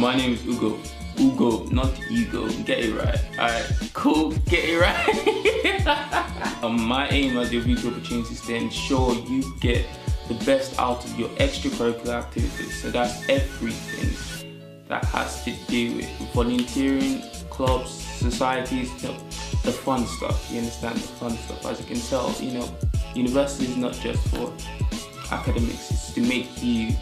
my name is Ugo. Ugo, not Hugo. Get it right. Alright, cool. Get it right. My aim as your future opportunity is to ensure you get the best out of your extracurricular activities. So that's everything that has to do with volunteering, clubs, societies, the fun stuff. You understand, the fun stuff. As you can tell, university is not just for academics. It's to make you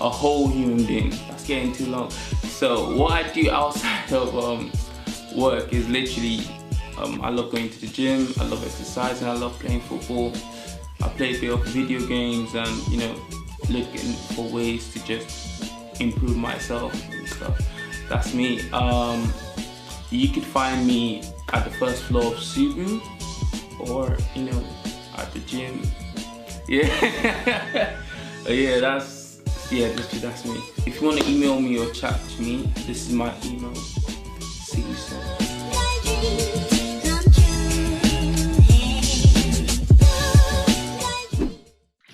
a whole human being. That's getting too long. So what I do outside of work is literally, I love going to the gym, I love exercising, I love playing football. I play a bit of video games and, looking for ways to just improve myself and stuff. That's me. You could find me at the first floor of SUBU or, at the gym. Yeah. That's me. If you want to email me or chat to me, this is my email. See you soon.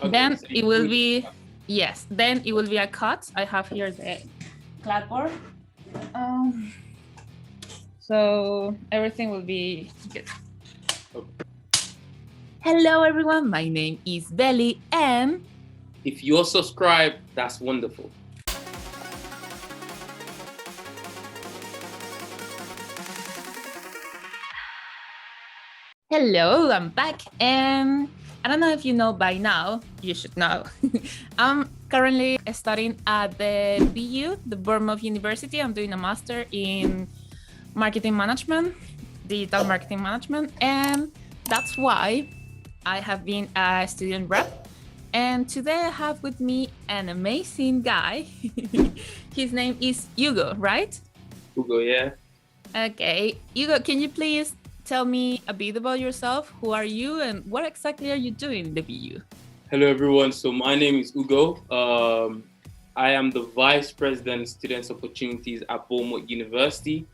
Okay, then so it will be, yes, then it will be a cut. I have here the clapboard. So everything will be good. Okay. Hello everyone, my name is Belly and If you're subscribed, that's wonderful. hello, I'm back and I don't know if you know by now, you should know. I'm currently studying at the BU, the Bournemouth University. I'm doing a master in marketing management, digital marketing management, and that's why I have been a student rep. And today I have with me an amazing guy. His name is Hugo, right? Hugo, yeah. Okay, Hugo, can you please tell me a bit about yourself? Who are you and what exactly are you doing in the BU? Hello, everyone. So my name is Ugo. I am the Vice President Students Opportunities at Bournemouth University.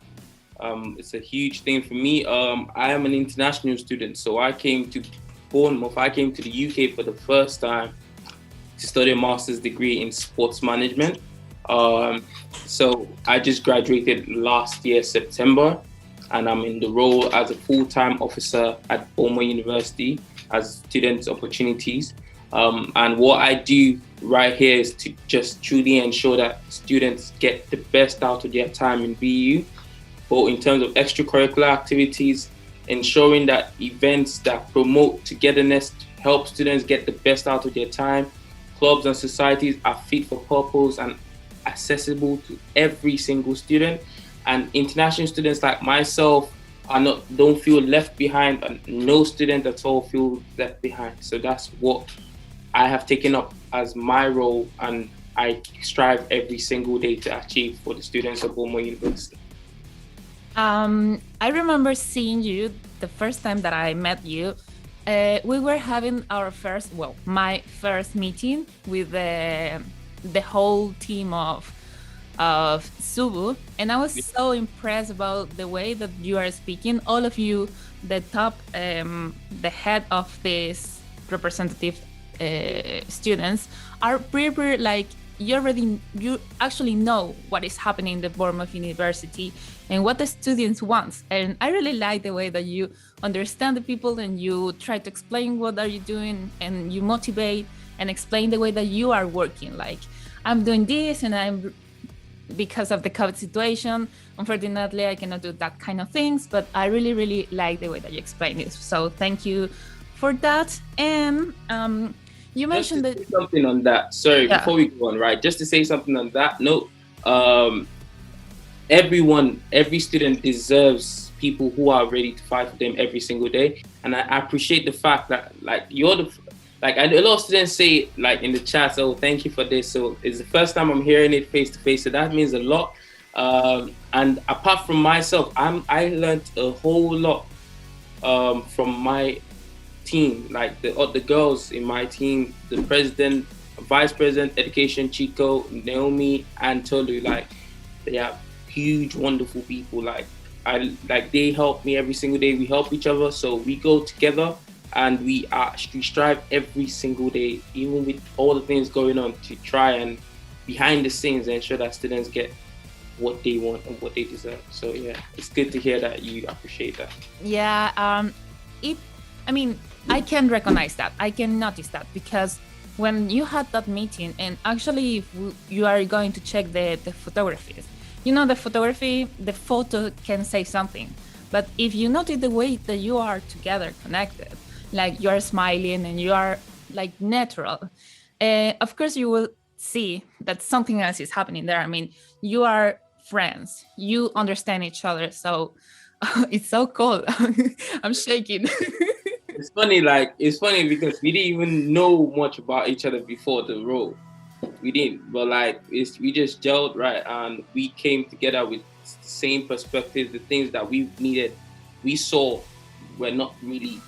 It's a huge thing for me. I am an international student, so I came to Bournemouth. I came to the UK for the first time to study a master's degree in sports management. So I just graduated last year, September, and I'm in the role as a full-time officer at Bournemouth University as Students Opportunities. And what I do right here is to just truly ensure that students get the best out of their time in BU, both in terms of extracurricular activities, ensuring that events that promote togetherness help students get the best out of their time. Clubs and societies are fit for purpose and accessible to every single student. And international students like myself don't feel left behind, and no student at all feels left behind. So that's what I have taken up as my role, and I strive every single day to achieve for the students of Bournemouth University. I remember seeing you the first time that I met you. We were having my first meeting with the whole team of SUBU, and I was so impressed about the way that you are speaking. All of you, the head of these representative students are pretty like you actually know what is happening in the Bournemouth University and what the students want. And I really like the way that you understand the people and you try to explain what are you doing and you motivate and explain the way that you are working. Like, I'm doing this and because of the COVID situation, unfortunately, I cannot do that kind of things, but I really, really like the way that you explain it. So thank you for that. And you mentioned that something on that. Sorry, yeah. Before we go on, right? Just to say something on that note, every student deserves people who are ready to fight for them every single day. And I appreciate the fact that a lot of students say like in the chat, oh, thank you for this. So it's the first time I'm hearing it face to face. So that means a lot. And apart from myself, I learned a whole lot from my team, like the girls in my team, the president, vice president, education, Chico, Naomi, and Tolu. Like, they are huge, wonderful people. They help me every single day. We help each other, so we go together and we strive every single day, even with all the things going on, to try and behind the scenes ensure that students get what they want and what they deserve. So yeah, it's good to hear that you appreciate that. Yeah, it. I mean, I can recognize that. I can notice that because when you had that meeting, and actually, if you are going to check the photographies, you know, the photography, the photo can say something, but if you notice the way that you are together, connected, like you are smiling and you are like natural, of course you will see that something else is happening there. I mean, you are friends, you understand each other, so it's so cold. I'm shaking. It's funny, like it's funny because we didn't even know much about each other before the role. We didn't, but like we just gelled right, and we came together with the same perspective. The things that we needed, we saw were not really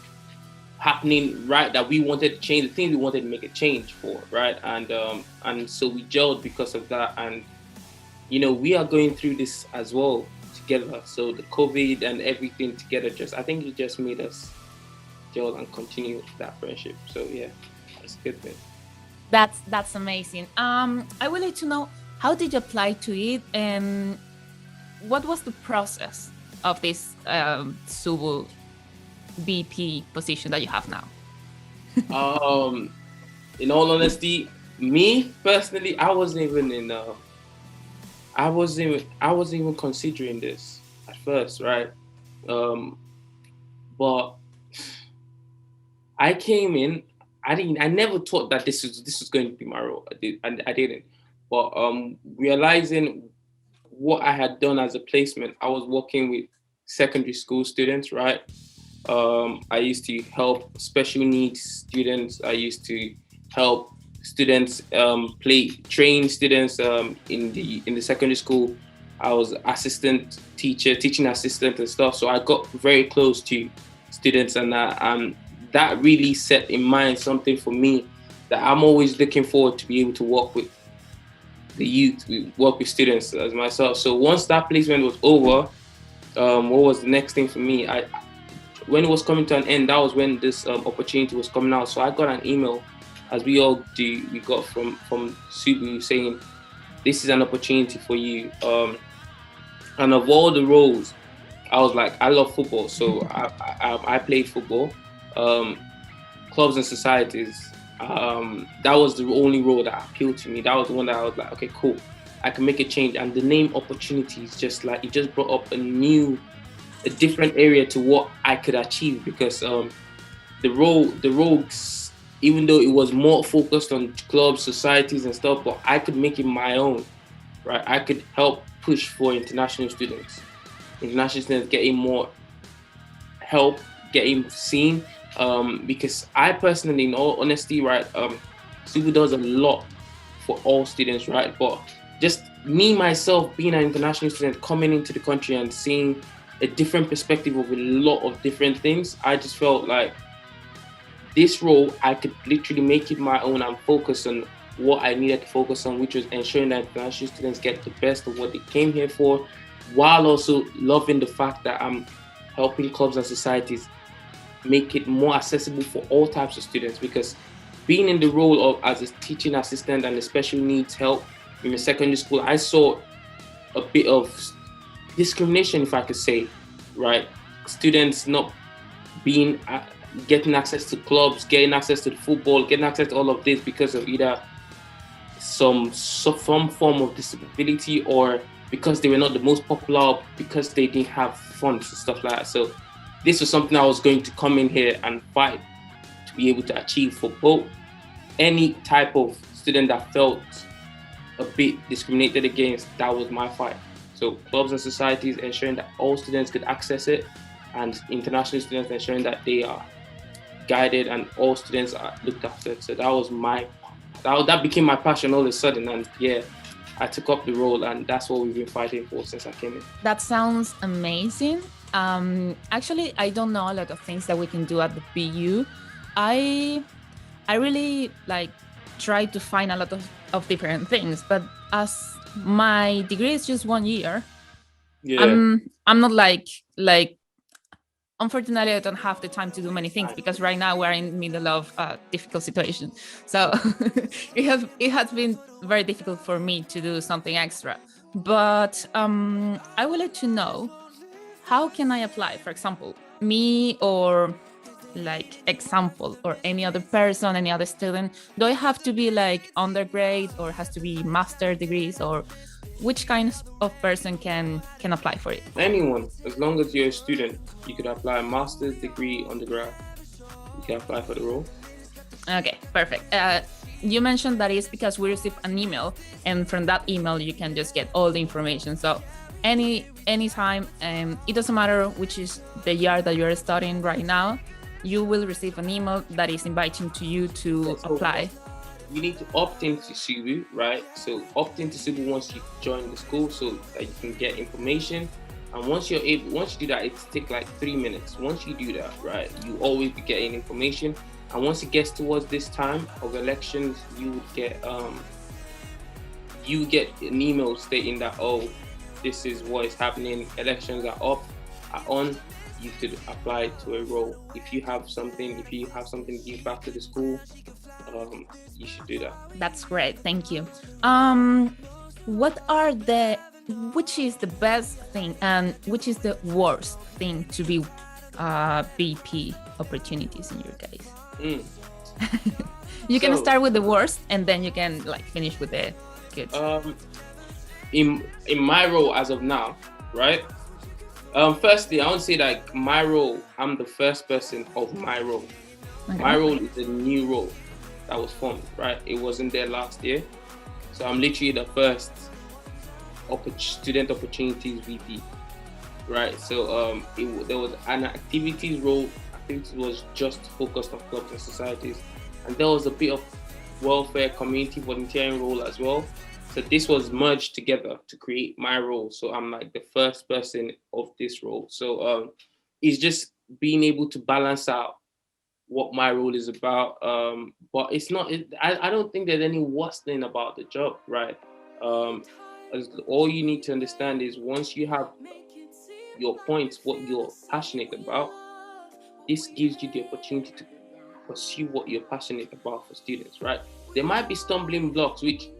happening right. That we wanted to change, the things we wanted to make a change for, right? And so we gelled because of that. And you know, we are going through this as well together. So the COVID and everything together, just I think it just made us gel and continue that friendship. So yeah, that's a good thing. That's amazing. I would like to know, how did you apply to it, and what was the process of this SUBU BP position that you have now? Um, in all honesty, me personally, I wasn't even in. I wasn't even considering this at first, right? Um, but I came in. I didn't. I never thought that this was going to be my role. I didn't. But realizing what I had done as a placement, I was working with secondary school students, right? I used to help special needs students. I used to help students train students in the secondary school. I was assistant teacher, teaching assistant and stuff. So I got very close to students, and that really set in mind something for me that I'm always looking forward to be able to work with the youth, we work with students as myself. So once that placement was over, what was the next thing for me? When it was coming to an end, that was when this opportunity was coming out. So I got an email, as we all do. We got from SUBU saying, "This is an opportunity for you." And of all the roles, I was like, I love football, so I played football, clubs and societies. That was the only role that appealed to me. That was the one that I was like, okay, cool, I can make a change. And the name opportunities, just like it just brought up a different area to what I could achieve, because the rogues, even though it was more focused on clubs, societies and stuff, but I could make it my own, right? I could help push for international students getting more help, getting seen, because I personally, in all honesty, right, SUBU does a lot for all students, right? But just me myself being an international student coming into the country and seeing a different perspective of a lot of different things, I just felt like this role, I could literally make it my own and focus on what I needed to focus on, which was ensuring that international students get the best of what they came here for, while also loving the fact that I'm helping clubs and societies make it more accessible for all types of students. Because being in the role of as a teaching assistant and a special needs help in a secondary school, I saw a bit of discrimination, if I could say, right? Students not being getting access to clubs, getting access to the football, getting access to all of this because of either some form of disability, or because they were not the most popular, because they didn't have funds and stuff like that. So this was something I was going to come in here and fight to be able to achieve for both any type of student that felt a bit discriminated against. That was my fight. So clubs and societies, ensuring that all students could access it, and international students, ensuring that they are guided and all students are looked after. So that was that became my passion all of a sudden. And yeah, I took up the role, and that's what we've been fighting for since I came in. That sounds amazing. Actually, I don't know a lot of things that we can do at the BU. I really like try to find a lot of different things, but as my degree is just 1 year, Yeah. I'm not like unfortunately I don't have the time to do many things, because right now we're in the middle of a difficult situation. So it has been very difficult for me to do something extra. But I would like to know, how can I apply? For example, me or like example or any other person, any other student, do I have to be like undergrad or has to be master degrees, or which kind of person can apply for it? Anyone, as long as you're a student, you could apply a master's degree undergrad. You can apply for the role. Okay, perfect. You mentioned that it's because we receive an email, and from that email you can just get all the information. So anytime, it doesn't matter which is the year that you're studying right now, you will receive an email that is inviting to you to apply. You need to opt into SUBU, right? So opt into SUBU once you join the school, so that you can get information. And once you do that, it takes like 3 minutes. Once you do that, right, you always be getting information. And once it gets towards this time of elections, you would get an email stating that, oh, this is what is happening. Elections are on. You could apply to a role. If you have something to give back to the school, you should do that. That's great. Thank you. Which is the best thing and which is the worst thing to be BP opportunities in your case? You can start with the worst and then you can like finish with the good. In my role as of now, right? Firstly, I would say that my role, I'm the first person of my role. Okay. My role is a new role that was formed, right? It wasn't there last year. So I'm literally the first student opportunities VP, right? So there was an activities role. Activities was just focused on clubs and societies. And there was a bit of welfare, community volunteering role as well. So this was merged together to create my role. So I'm like the first person of this role. So it's just being able to balance out what my role is about. But it's not, I don't think there's any worst thing about the job, right? All you need to understand is once you have your points, what you're passionate about, this gives you the opportunity to pursue what you're passionate about for students, right? There might be stumbling blocks which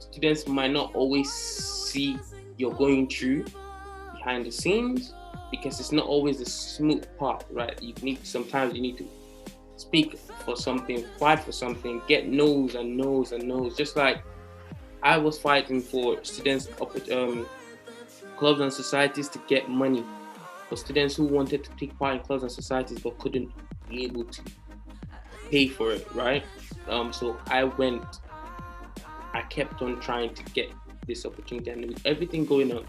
students might not always see you're going through behind the scenes, because it's not always a smooth path, right? Sometimes you need to speak for something, fight for something, get no's and no's and no's. Just like I was fighting for students, clubs and societies to get money, for students who wanted to take part in clubs and societies but couldn't be able to pay for it, right? So I kept on trying to get this opportunity, and with everything going on,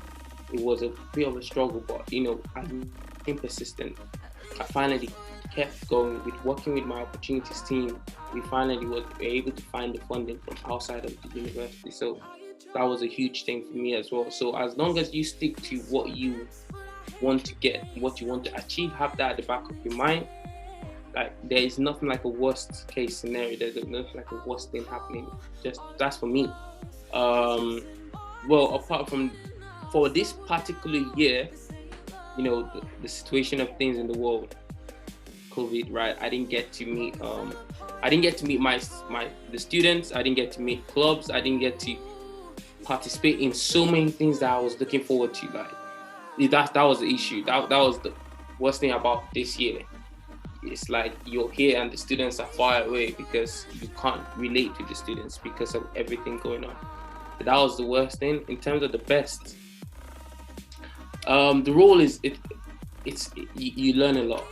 it was a bit of a struggle, but I became persistent. I finally kept going with working with my opportunities team. We finally were able to find the funding from outside of the university. So that was a huge thing for me as well. So as long as you stick to what you want to get, what you want to achieve, have that at the back of your mind. Like there is nothing like a worst case scenario. There's nothing like a worst thing happening. Just that's for me. Well, apart from for this particular year, the situation of things in the world, COVID, right? I didn't get to meet the students. I didn't get to meet clubs. I didn't get to participate in so many things that I was looking forward to. Like that was the issue. That was the worst thing about this year. It's like you're here and the students are far away because you can't relate to the students because of everything going on. But that was the worst thing. In terms of the best, the role is you learn a lot.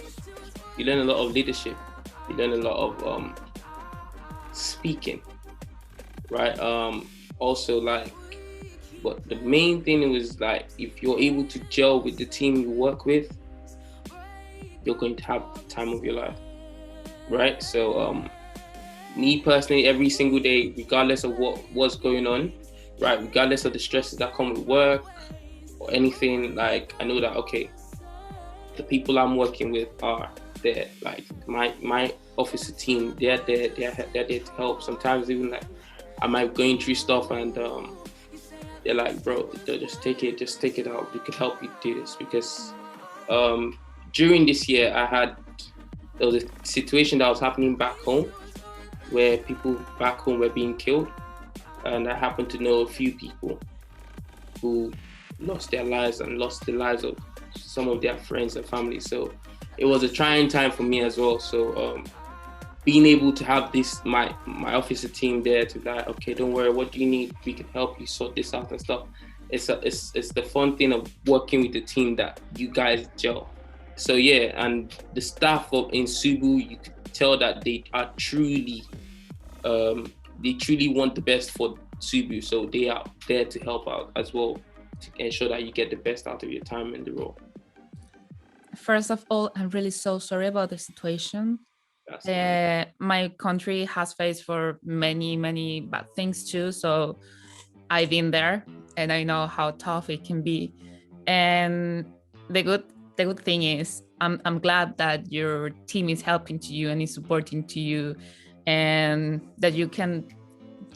You learn a lot of leadership. You learn a lot of speaking, right? Also, but the main thing was like if you're able to gel with the team you work with, you're going to have the time of your life, right? So me personally, every single day, regardless of what's going on, right, regardless of the stresses that come with work or anything, like I know that, okay, the people I'm working with are there, like my officer team, they're there to help. Sometimes even like I might be going through stuff and they're like, bro, just take it out. We could help you do this because during this year, there was a situation that was happening back home where people back home were being killed. And I happened to know a few people who lost their lives and lost the lives of some of their friends and family. So it was a trying time for me as well. So being able to have my officer team there to like, okay, don't worry, what do you need? We can help you sort this out and stuff. It's the fun thing of working with the team that you guys gel. So yeah, and the staff in SUBU, you could tell that they are truly, they truly want the best for SUBU. So they are there to help out as well, to ensure that you get the best out of your time in the role. First of all, I'm really so sorry about the situation. My country has faced for many bad things too. So I've been there and I know how tough it can be. And the good thing is I'm glad that your team is helping to you and is supporting to you, and that you can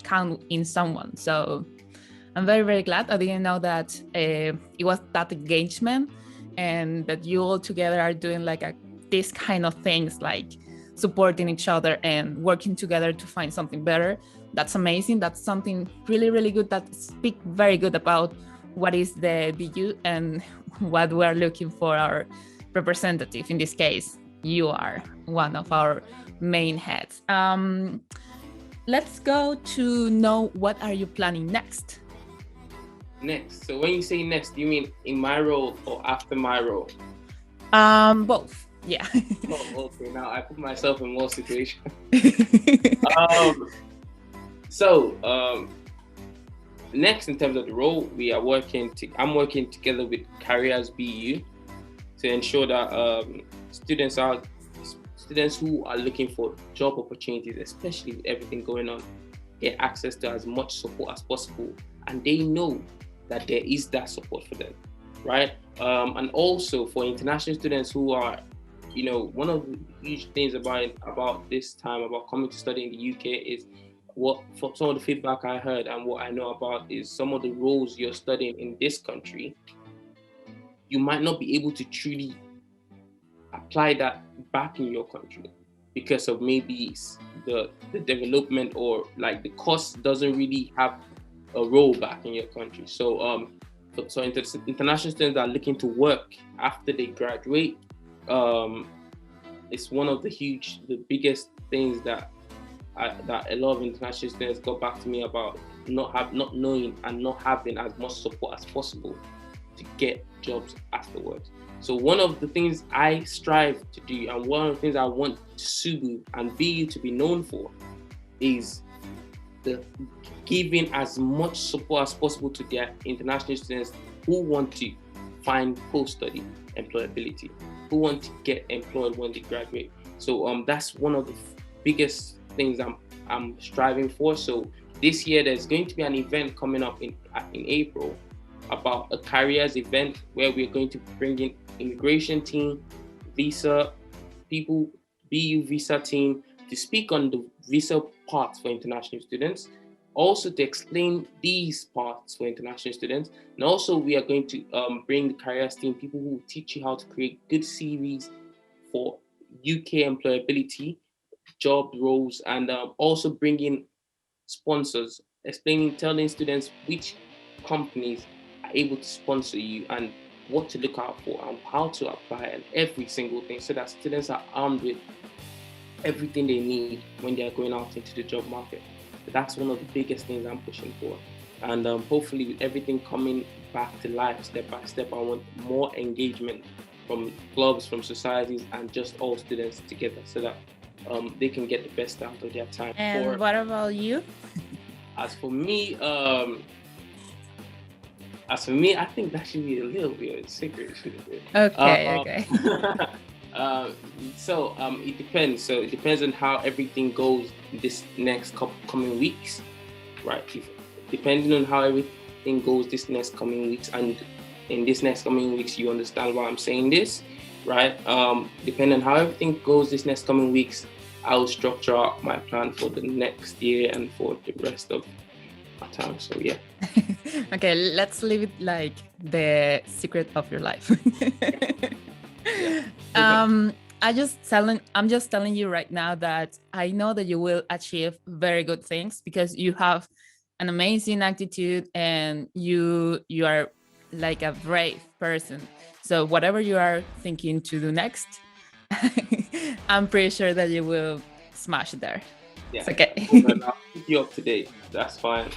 count in someone. So I'm very glad. I didn't know that it was that engagement, and that you all together are doing like this kind of things, like supporting each other and working together to find something better. That's amazing. That's something really good, that speak very good about what is the BU and what we're looking for our representative. In this case, you are one of our main heads. Let's go to know, what are you planning next? Next. So when you say next, do you mean in my role or after my role? Both. Yeah. Oh, okay. Now I put myself in more situations. Next, in terms of the role, I'm working together with Careers BU to ensure that students who are looking for job opportunities, especially with everything going on, get access to as much support as possible, and they know that there is that support for them, right? And also for international students who are, one of the huge things about this time, about coming to study in the UK, is for some of the feedback I heard and what I know about is some of the roles you're studying in this country, you might not be able to truly apply that back in your country because of maybe the development, or like the cost doesn't really have a role back in your country. So international students that are looking to work after they graduate, it's one of the biggest things that a lot of international students got back to me about, not knowing and not having as much support as possible to get jobs afterwards. So one of the things I strive to do, and one of the things I want SUBU and BU to be known for, is the giving as much support as possible to their international students who want to find post-study employability, who want to get employed when they graduate. So that's one of the biggest things I'm striving for. So this year there's going to be an event coming up in April, about a careers event where we're going to bring in immigration team, visa people, BU visa team, to speak on the visa parts for international students, also to explain these parts for international students. And also we are going to bring the careers team, people who will teach you how to create good CVs for UK employability, job roles, and also bringing sponsors, telling students which companies are able to sponsor you and what to look out for and how to apply, and every single thing, so that students are armed with everything they need when they are going out into the job market. So that's one of the biggest things I'm pushing for. And hopefully with everything coming back to life step by step, I want more engagement from clubs, from societies, and just all students together, so that they can get the best out of their time. And what about you? As for me, I think that should be a little bit of a secret. Okay. So it depends. So it depends on how everything goes this next coming weeks, right? Depending on how everything goes this next coming weeks, and in this next coming weeks, you understand why I'm saying this, right? Depending on how everything goes this next coming weeks, I will structure out my plan for the next year and for the rest of my time. So yeah. Okay, let's leave it like the secret of your life. Yeah. I'm just telling you right now that I know that you will achieve very good things, because you have an amazing attitude, and you are like a brave person. So whatever you are thinking to do next, I'm pretty sure that you will smash it there. Yeah. It's okay. I'll keep you up to date. That's fine.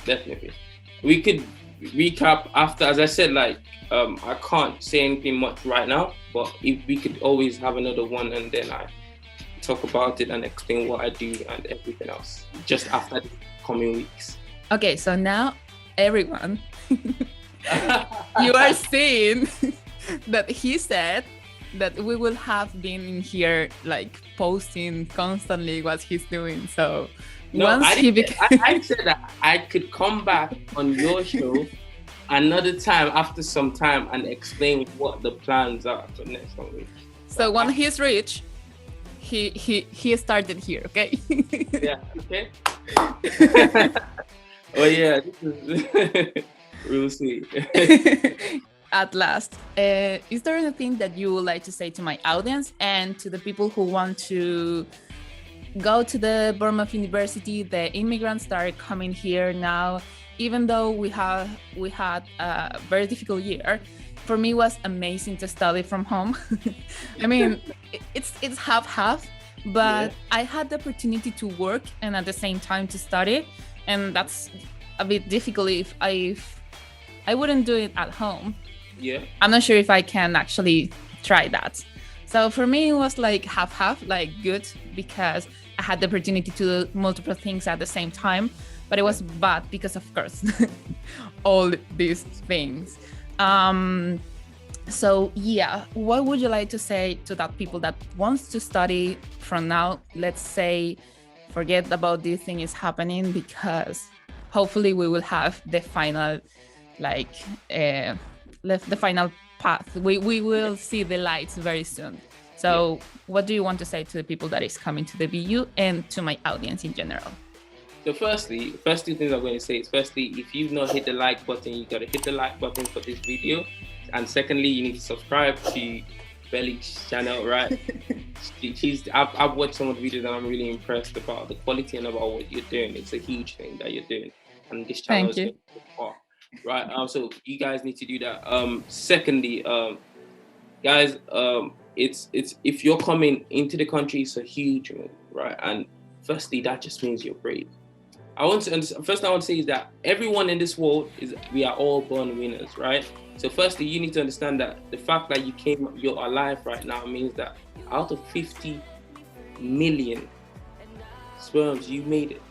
Definitely. We could recap after, as I said, like I can't say anything much right now, but if we could always have another one, and then I talk about it and explain what I do and everything else just after the coming weeks. Okay, so now everyone, you are seeing that he said that we will have been in here like posting constantly what he's doing. So no, once I said that I could come back on your show another time after some time and explain what the plans are for next week. So when he's rich, he started here, okay? Yeah, okay. Oh yeah, we'll see. At last, is there anything that you would like to say to my audience and to the people who want to go to the Bournemouth University? The immigrants that are coming here now, even though we had a very difficult year, for me it was amazing to study from home. I mean, it's half, but yeah. I had the opportunity to work and at the same time to study, and that's a bit difficult if I wouldn't do it at home. Yeah, I'm not sure if I can actually try that. So for me, it was like half, like good, because I had the opportunity to do multiple things at the same time, but it was bad because, of course, all these things. So yeah, what would you like to say to that people that wants to study from now? Let's say, forget about this thing is happening, because hopefully we will have the final, like, the final path. We will see the lights very soon. So what do you want to say to the people that is coming to the BU and to my audience in general? So first two things I'm going to say is, firstly, if you've not hit the like button, you got to hit the like button for this video. And secondly, you need to subscribe to Belly's channel, right? I've watched some of the videos and I'm really impressed about the quality and about what you're doing. It's a huge thing that you're doing. And this channel is going far, right? So you guys need to do that. Secondly, guys, it's if you're coming into the country, it's a huge move, right? And firstly, that just means you're brave. First thing I want to say is that everyone in this world we are all born winners, right? So firstly, you need to understand that the fact that you're alive right now means that out of 50 million sperms, you made it,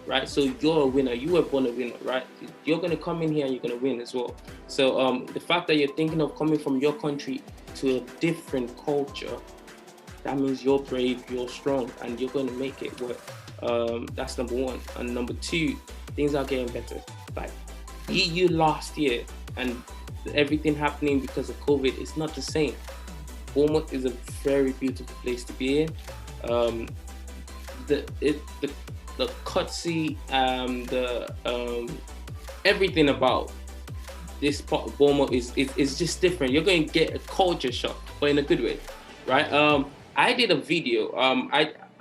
right? So you're a winner. You were born a winner, right? You're gonna come in here and you're gonna win as well. So the fact that you're thinking of coming from your country to a different culture, that means you're brave, you're strong, and you're gonna make it work. That's number one. And number two, things are getting better. Like EU last year and everything happening because of COVID, it's not the same. Bournemouth is a very beautiful place to be in. The cutsy, everything about this part of Bournemouth is just different. You're going to get a culture shock, but in a good way, right? I did a video.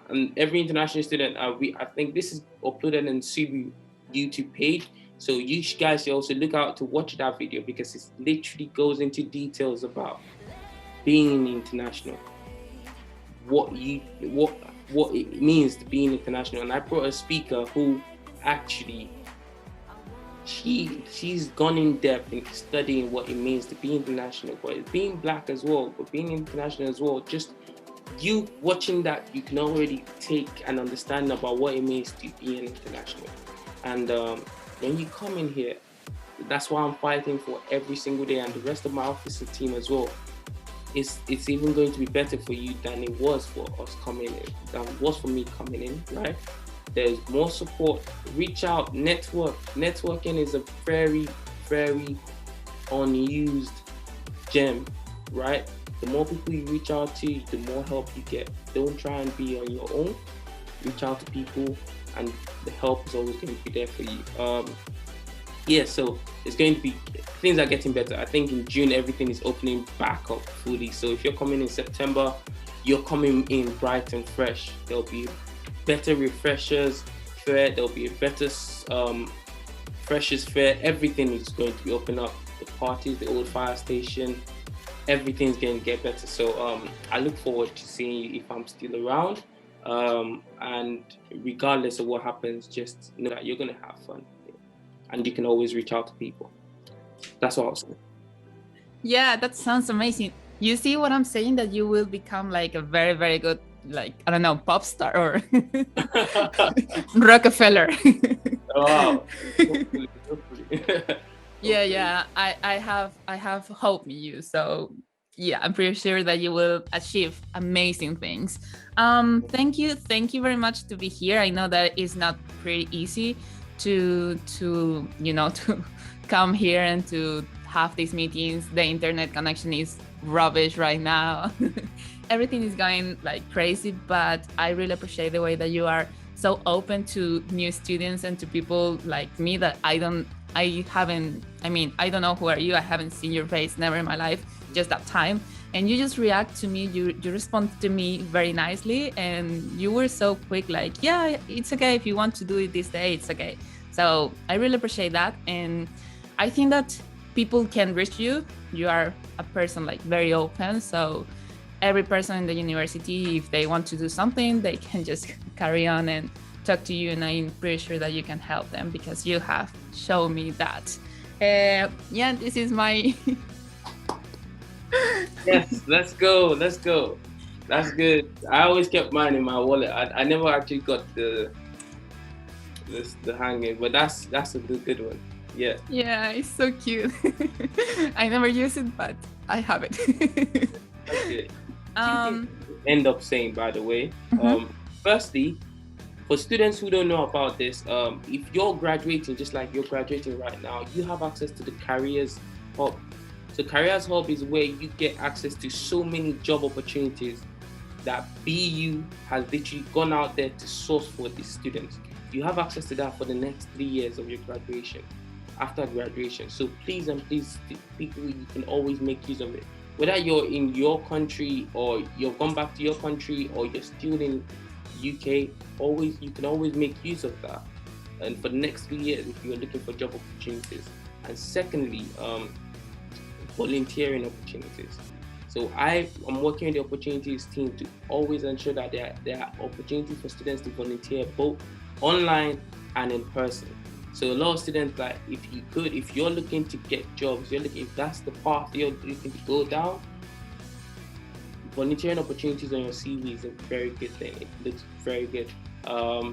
And every international student, I think this is uploaded in SUBU YouTube page. So you guys should also look out to watch that video, because it literally goes into details about being international, what it means to be international. And I brought a speaker who actually she's gone in depth in studying what it means to be international, but being black as well, but being international as well. Just you watching that, you can already take an understanding about what it means to be an international. And when you come in here, that's why I'm fighting for every single day, and the rest of my officer team as well. It's even going to be better for you than it was for us coming in, than it was for me coming in, right? There's more support. Reach out, network. Networking is a very, very unused gem, right? The more people you reach out to, the more help you get. Don't try and be on your own. Reach out to people, and the help is always going to be there for you. So it's going to be, things are getting better. I think in June, everything is opening back up fully. So if you're coming in September, you're coming in bright and fresh. There'll be better refreshers, there'll be a better Freshers Fair, everything is going to be open up. The parties, the old fire station, everything's going to get better. So I look forward to seeing you if I'm still around. And regardless of what happens, just know that you're going to have fun. And you can always reach out to people. That's what I'll say. Yeah, that sounds amazing. You see what I'm saying? That you will become like a very, very good, like, I don't know, pop star or Rockefeller. Wow. Hopefully. Yeah. I have hope in you. So yeah, I'm pretty sure that you will achieve amazing things. Thank you very much to be here. I know that it's not pretty easy to to come here and to have these meetings. The internet connection is rubbish right now. Everything is going like crazy, but I really appreciate the way that you are so open to new students and to people like me that I don't know who are you. I haven't seen your face, never in my life, just that time. And you just react to me, you respond to me very nicely, and you were so quick, like, yeah, it's okay if you want to do it this day, it's okay. So I really appreciate that. And I think that people can reach you. You are a person like very open. So every person in the university, if they want to do something, they can just carry on and talk to you. And I'm pretty sure that you can help them because you have shown me that. Yeah, this is my... Yes, let's go. That's good. I always kept mine in my wallet. I never actually got the hang it, but that's a good one. Yeah. Yeah, it's so cute. I never use it, but I have it. Okay. End up saying, by the way, firstly, for students who don't know about this, if you're graduating, just like you're graduating right now, you have access to the Careers Hub. So Careers Hub is where you get access to so many job opportunities that BU has literally gone out there to source for these students. You have access to that for the next 3 years of your graduation, after graduation. So please, people, you can always make use of it. Whether you're in your country or you've gone back to your country or you're still in UK, you can always make use of that. And for the next 3 years, if you're looking for job opportunities. And secondly, volunteering opportunities. So I'm working with the opportunities team to always ensure that there are opportunities for students to volunteer both online and in person. So a lot of students, like, if you're looking to get jobs, if that's the path you're looking to go down, volunteering opportunities on your CV is a very good thing. It looks very good.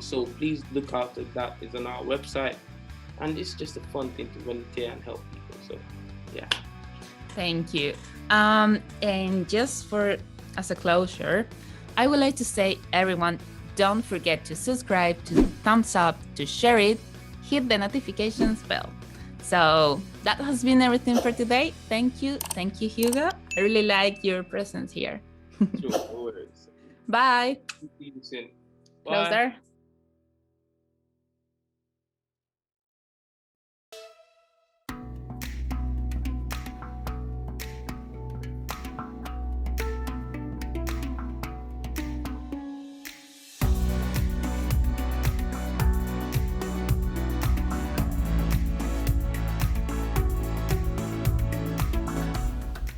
So please look out at that. It's on our website, and it's just a fun thing to volunteer and help people. So yeah. Thank you. And just as a closure, I would like to say, everyone, don't forget to subscribe, to thumbs up, to share it, hit the notifications bell. So that has been everything for today. Thank you, Hugo. I really like your presence here. Sure, no worries. Bye. See you soon. Bye. Closer.